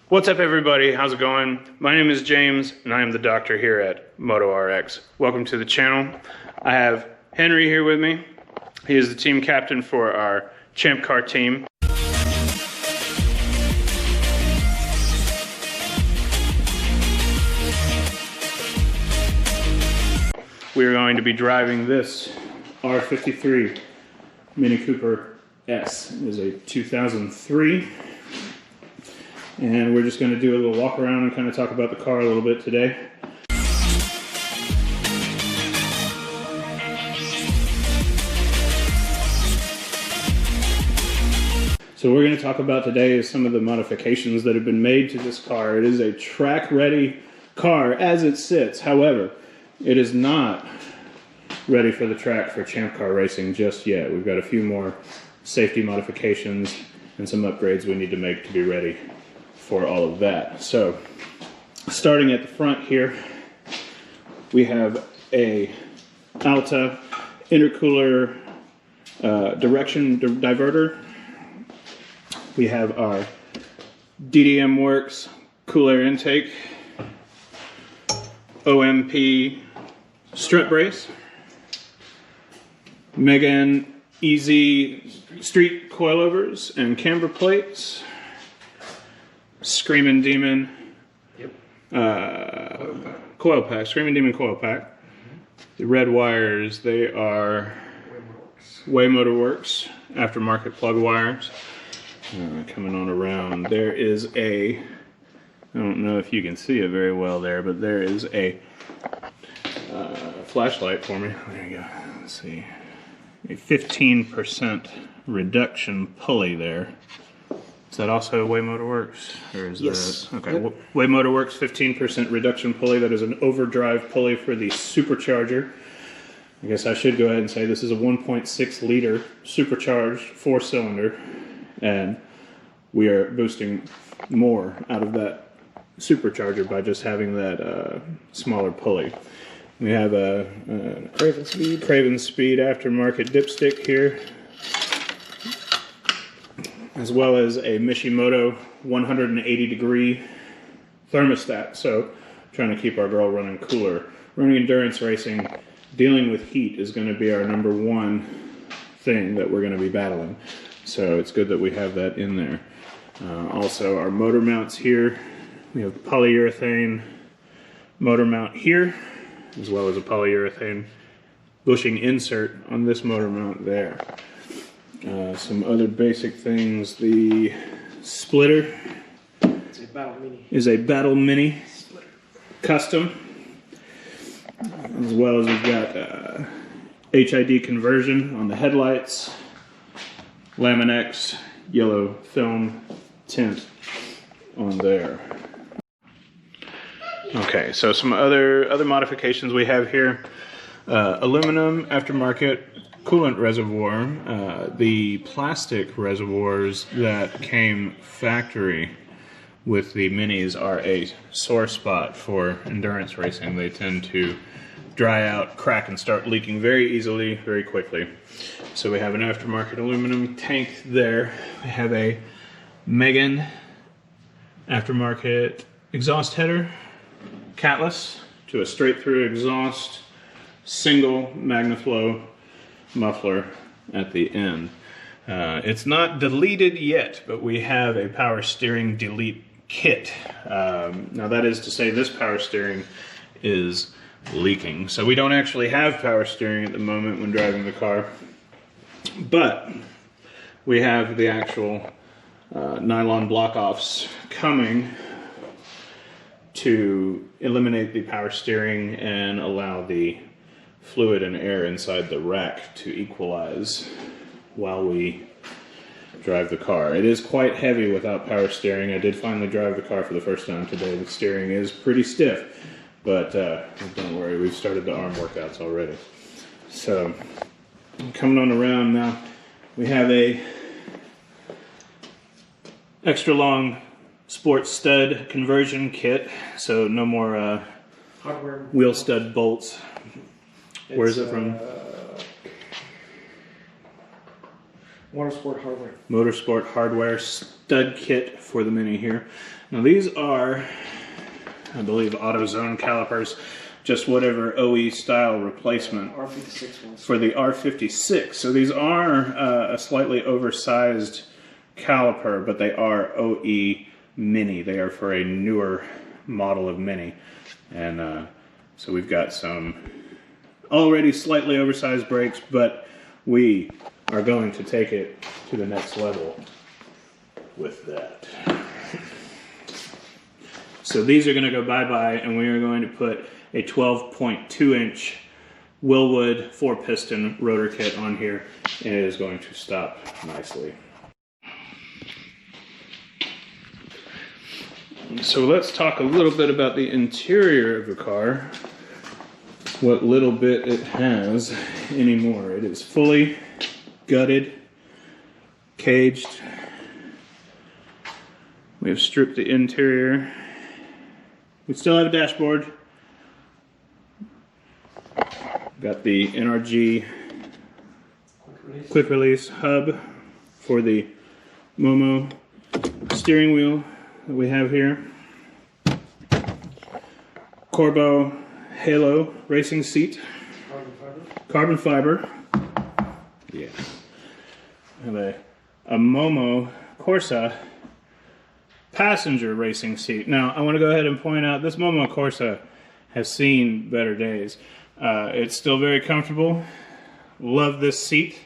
What's up, everybody? How's it going? My name is James, and I am the doctor here at MotoRx. Welcome to the channel. I have Henry here with me. He is the team captain for our Champ Car team. We are going to be driving this R53 Mini Cooper S. It is a 2003. And we're just going to do a little walk around and kind of talk about the car a little bit today. So we're going to talk about today is some of the modifications that have been made to this car. It is a track-ready car as it sits. However, it is not ready for the track for Champ Car racing just yet. We've got a few more safety modifications and some upgrades we need to make to be ready for all of that. So, starting at the front here, we have a Alta intercooler direction diverter. We have our DDM Works cool air intake, OMP strut brace, Mega Easy street coilovers and camber plates, Screaming Demon coil pack, Screaming Demon coil pack. The red wires, they are Motorworks aftermarket plug wires. Coming on around, there is a, I don't know if you can see it very well there, but there is a flashlight for me. There you go. Let's see. A 15% reduction pulley there. Is that also Motorworks? Or is yes. That, okay. Yep. Motorworks 15% reduction pulley. That is an overdrive pulley for the supercharger. I guess I should go ahead and say this is a 1.6 liter supercharged 4-cylinder, and we are boosting more out of that supercharger by just having that smaller pulley. We have a Craven Speed aftermarket dipstick here, as well as a Mishimoto 180-degree thermostat. So, trying to keep our girl running cooler. Running endurance racing, dealing with heat is going to be our #1 thing that we're going to be battling. So it's good that we have that in there. Also, our motor mounts here. We have polyurethane motor mount here, as well as a polyurethane bushing insert on this motor mount there. Some other basic things. The splitter is a Battle Mini custom, as well as we've got HID conversion on the headlights, Laminex yellow film tint on there. Okay, so some other modifications we have here. Aluminum aftermarket coolant reservoir. The plastic reservoirs that came factory with the Minis are a sore spot for endurance racing. They tend to dry out, crack, and start leaking very easily, very quickly. So we have an aftermarket aluminum tank there. We have a Megan aftermarket exhaust header, catless to a straight-through exhaust, single MagnaFlow muffler at the end. It's not deleted yet, but we have a power steering delete kit. Now that is to say this power steering is leaking. So we don't actually have power steering at the moment when driving the car, but we have the actual nylon block-offs coming to eliminate the power steering and allow the fluid and air inside the rack to equalize while we drive the car. It is quite heavy without power steering. I did finally drive the car for the first time today. The steering is pretty stiff, but don't worry, we've started the arm workouts already. So, coming on around now, we have a extra long sports stud conversion kit, so no more wheel stud bolts. Where is it from? Motorsport hardware. Motorsport hardware stud kit for the Mini here. Now these are, I believe, AutoZone calipers, just whatever OE style replacement R56 ones. for the R56. So these are a slightly oversized caliper, but they are OE Mini. They are for a newer model of Mini. And so we've got some already slightly oversized brakes, but we are going to take it to the next level with that. So these are going to go bye-bye, and we are going to put a 12.2-inch Willwood 4-piston rotor kit on here, and it is going to stop nicely. So let's talk a little bit about the interior of the car, what little bit it has anymore. It is fully gutted, caged. We have stripped the interior. We still have a dashboard. Got the NRG quick release hub for the Momo steering wheel that we have here. Corbo Halo racing seat. Carbon fiber. Yeah. And a Momo Corsa passenger racing seat. Now, I want to go ahead and point out this Momo Corsa has seen better days. It's still very comfortable. Love this seat,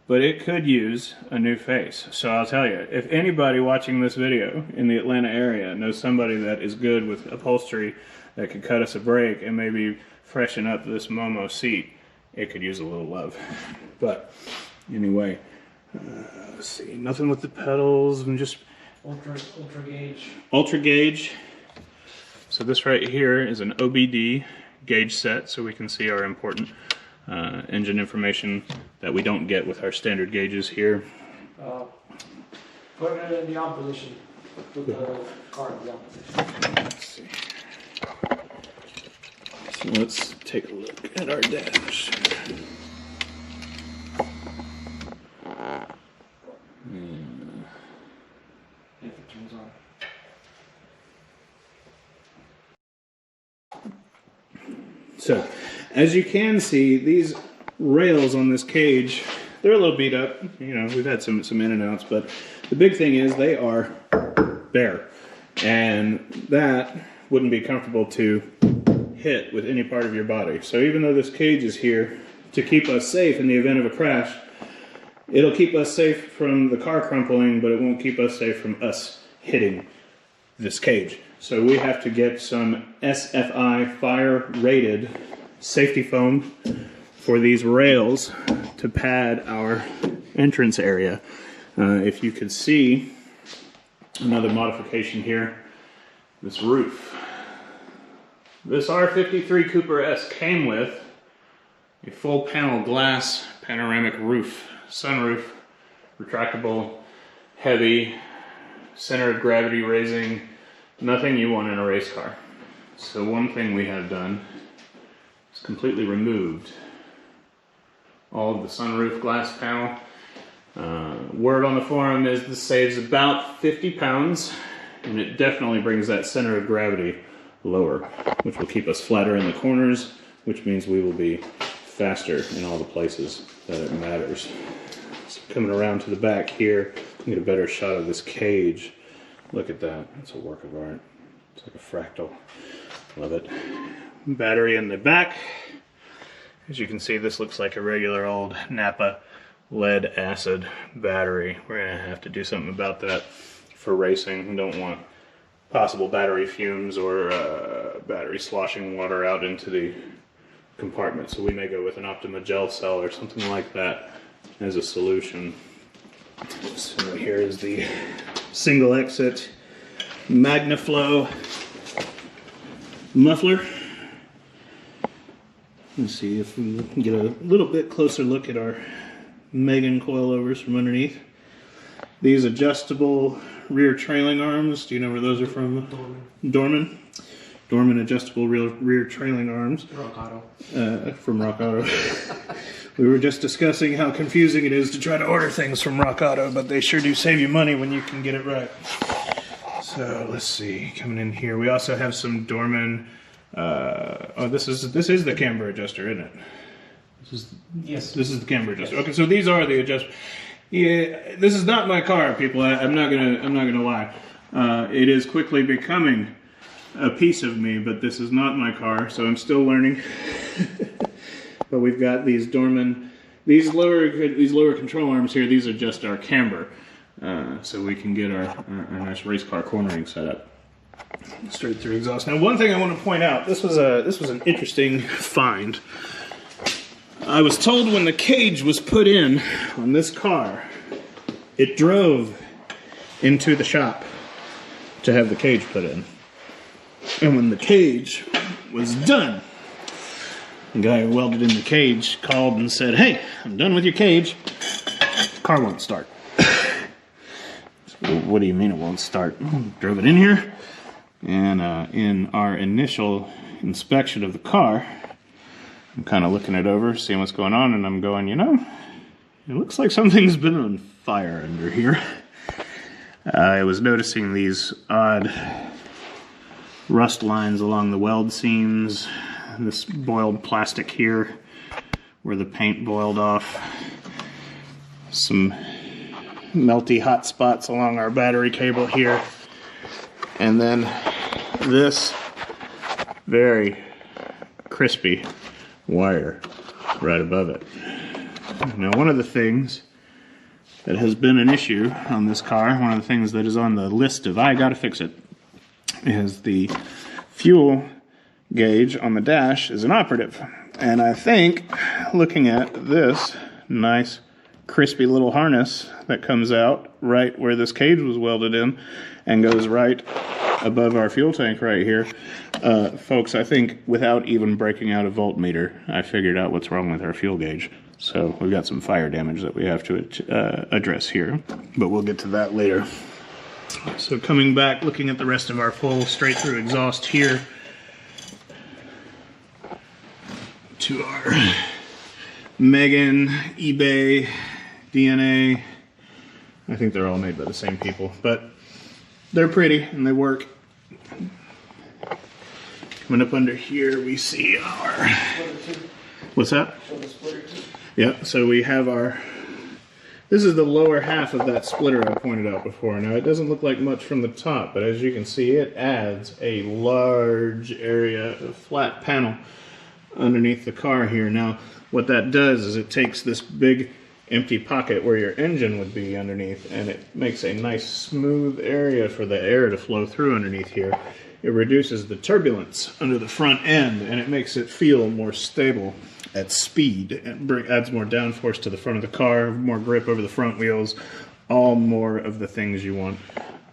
but it could use a new face. So I'll tell you, if anybody watching this video in the Atlanta area knows somebody that is good with upholstery that could cut us a break and maybe freshen up this Momo seat, it could use a little love. But anyway, let's see, nothing with the pedals, and just ultra gauge. Ultra gauge. So this right here is an OBD gauge set, so we can see our important engine information that we don't get with our standard gauges here. Put it in the on position. Put the car in the on position. Let's see. So let's take a look at our dash. If it turns on. So, as you can see, these rails on this cage, they're a little beat up. You know, we've had some in and outs, but the big thing is they are bare. And that wouldn't be comfortable to hit with any part of your body. So even though this cage is here to keep us safe in the event of a crash, it'll keep us safe from the car crumpling, but it won't keep us safe from us hitting this cage. So we have to get some SFI fire rated safety foam for these rails to pad our entrance area. If you could see another modification here, this roof. This R53 Cooper S came with a full panel glass panoramic roof, sunroof, retractable, heavy, center of gravity raising, nothing you want in a race car. So one thing we have done is completely removed all of the sunroof glass panel. Word on the forum is this saves about 50 pounds, and it definitely brings that center of gravity lower, which will keep us flatter in the corners, which means we will be faster in all the places that it matters. So coming around to the back here, you get a better shot of this cage. Look at that, it's a work of art. It's like a fractal, love it. Battery in the back. As you can see, this looks like a regular old Napa lead acid battery. We're gonna have to do something about that for racing. We don't want possible battery fumes or battery sloshing water out into the compartment. So we may go with an Optima gel cell or something like that as a solution. So here is the single exit MagnaFlow muffler. Let's see if we can get a little bit closer look at our Megan coilovers from underneath. These adjustable rear trailing arms, do you know where those are from? Dorman. Dorman. Dorman adjustable rear trailing arms. Rock Auto. From Rock Auto. We were just discussing how confusing it is to try to order things from Rock Auto, but they sure do save you money when you can get it right. So let's see, coming in here, we also have some Dorman. This is the camber adjuster, isn't it? Yes. This is the camber adjuster. Okay, so these are the adjustments. Yeah, this is not my car, people. I'm not gonna lie. It is quickly becoming a piece of me, but this is not my car, so I'm still learning. But we've got these Dorman, these lower control arms here. These are just our camber, so we can get our nice race car cornering set up. Straight through exhaust. Now, one thing I want to point out: this was an interesting find. I was told when the cage was put in on this car, it drove into the shop to have the cage put in. And when the cage was done, the guy who welded in the cage called and said, "Hey, I'm done with your cage. The car won't start." So, what do you mean it won't start? Drove it in here, and in our initial inspection of the car, I'm kind of looking it over, seeing what's going on, and I'm going, you know, it looks like something's been on fire under here. I was noticing these odd rust lines along the weld seams, this boiled plastic here where the paint boiled off, some melty hot spots along our battery cable here, and then this very crispy wire right above it. Now, one of the things that has been an issue on this car, one of the things that is on the list of I gotta fix it, is the fuel gauge on the dash is inoperative. And I think, looking at this nice crispy little harness that comes out right where this cage was welded in and goes right above our fuel tank right here, folks, I think without even breaking out a voltmeter, I figured out what's wrong with our fuel gauge. So we've got some fire damage that we have to address here, but we'll get to that later. So coming back, looking at the rest of our full straight through exhaust here to our Megan, eBay, DNA. I think they're all made by the same people, but they're pretty and they work. Coming up under here, we see our... What's that? Yeah, so we have our... This is the lower half of that splitter I pointed out before. Now, it doesn't look like much from the top, but as you can see, it adds a large area of flat panel underneath the car here. Now, what that does is it takes this big empty pocket where your engine would be underneath, and it makes a nice smooth area for the air to flow through underneath here. It reduces the turbulence under the front end, and it makes it feel more stable at speed. It adds more downforce to the front of the car, more grip over the front wheels, all more of the things you want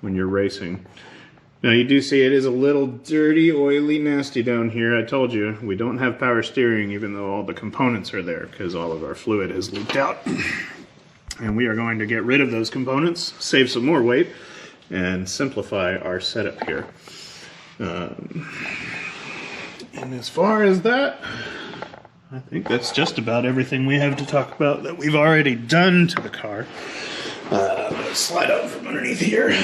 when you're racing. Now you do see it is a little dirty, oily, nasty down here. I told you, we don't have power steering even though all the components are there because all of our fluid has leaked out. And we are going to get rid of those components, save some more weight, and simplify our setup here. And as far as that, I think that's just about everything we have to talk about that we've already done to the car. Let's slide out from underneath here.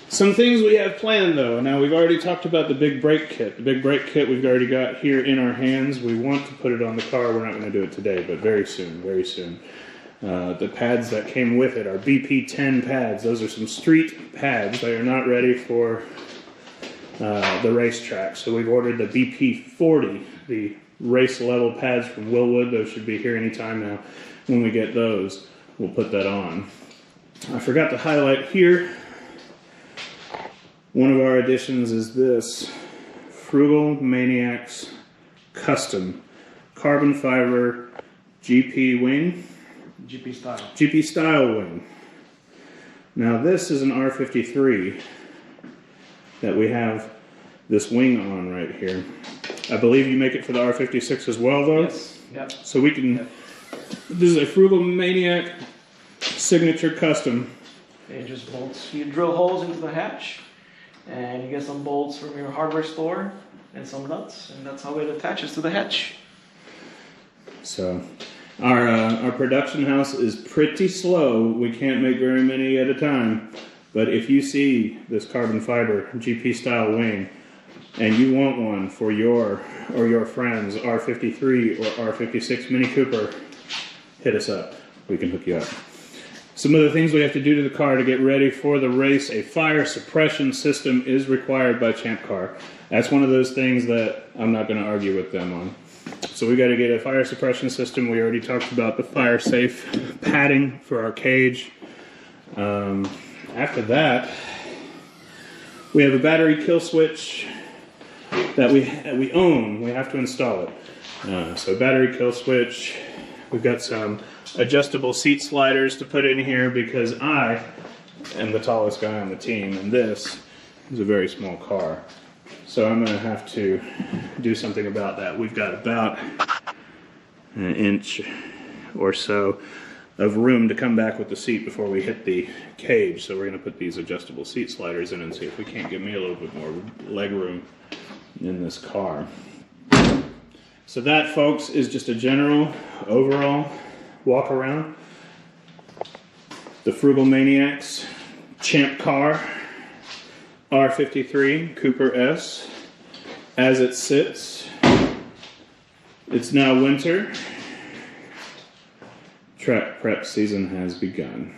Some things we have planned though. Now we've already talked about the big brake kit. The big brake kit we've already got here in our hands. We want to put it on the car. We're not going to do it today, but very soon, very soon. The pads that came with it are BP10 pads. Those are some street pads. They are not ready for the racetrack. So we've ordered the BP40, the race level pads from Willwood. Those should be here anytime now. When we get those, we'll put that on. I forgot to highlight here. One of our additions is this Frugal Maniacs custom carbon fiber GP wing. GP style wing. Now this is an R53 that we have this wing on right here. I believe you make it for the R56 as well though? Yes. Yep. So we can, this is a Frugal Maniac signature custom. It just bolts, you drill holes into the hatch, and you get some bolts from your hardware store and some nuts, and that's how it attaches to the hatch. So our production house is pretty slow. We can't make very many at a time. But if you see this carbon fiber GP style wing and you want one for your or your friend's R53 or R56 Mini Cooper, hit us up. We can hook you up. Some of the things we have to do to the car to get ready for the race: a fire suppression system is required by Champ Car. That's one of those things that I'm not going to argue with them on. So we got to get a fire suppression system. We already talked about the fire safe padding for our cage. After that, we have a battery kill switch that we own. We have to install it. So battery kill switch. We've got some adjustable seat sliders to put in here because I am the tallest guy on the team, and this is a very small car. So I'm going to have to do something about that. We've got about an inch or so of room to come back with the seat before we hit the cage. So we're going to put these adjustable seat sliders in and see if we can't get me a little bit more leg room in this car. So that, folks, is just a general overall walk around the Frugal Maniacs Champ Car R53 Cooper S. As it sits, it's now winter. Track prep season has begun.